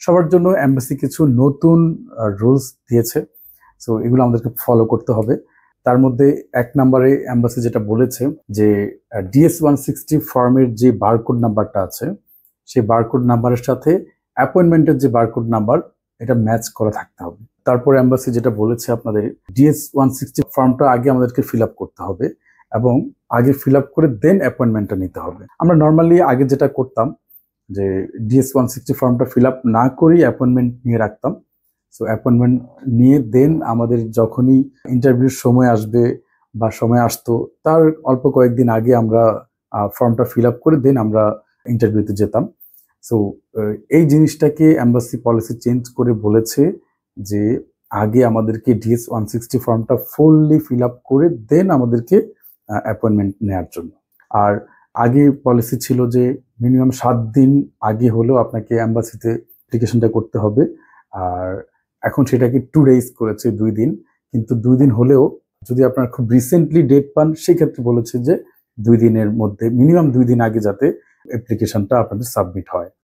সবার জন্য এমবাসি কিছু নতুন রুলস দিয়েছে। সো এগুলো আমাদেরকে ফলো করতে হবে। তার মধ্যে ১ নম্বরে এমবাসি যেটা বলেছে যে DS-160 ফর্মের যে বারকোড নাম্বারটা আছে, সেই বারকোড নাম্বারের সাথে অ্যাপয়েন্টমেন্টের যে বারকোড নাম্বার এটা ম্যাচ করা থাকতে হবে। তারপর এমবাসি যেটা বলেছে আপনাদের DS-160 ফর্মটা আগে আমাদেরকে ফিল আপ করতে হবে এবং আগে ফিল আপ করে দেন অ্যাপয়েন্টমেন্টটা নিতে হবে। আমরা নর্মালি আগে যেটা করতাম যে DS-160 ফর্মটা ফিল আপ না করেই অ্যাপয়েন্টমেন্ট নিয়ে রাখতাম। সো অ্যাপয়েন্টমেন্ট নিয়ে দেন আমাদের যখনই ইন্টারভিউর সময় আসবে বা সময় আসতো তার অল্প কয়েকদিন আগে আমরা ফর্মটা ফিল আপ করে দেন আমরা ইন্টারভিউতে যেতাম। সো এই জিনিসটাকে এমবাসি পলিসি চেঞ্জ করে বলেছে যে আগে আমাদেরকে DS-160 ফর্মটা ফুললি ফিল আপ করে দেন আমাদেরকে অ্যাপয়েন্টমেন্ট নেওয়ার জন্য। আর আগে পলিসি ছিল যে মিনিমাম 7 দিন আগে হলেও আপনাকে এমবাসিতে অ্যাপ্লিকেশনটা করতে হবে। আর এখন সেটাকে 2 ডেজ করেছে, 2 দিন। কিন্তু 2 দিন হলেও যদি আপনারা খুব রিসেন্টলি ডেট পান সেক্ষেত্রে বলেছে যে 2 দিনের মধ্যে মিনিমাম 2 দিন আগে যাতে অ্যাপ্লিকেশনটা আপনাদের সাবমিট হয়।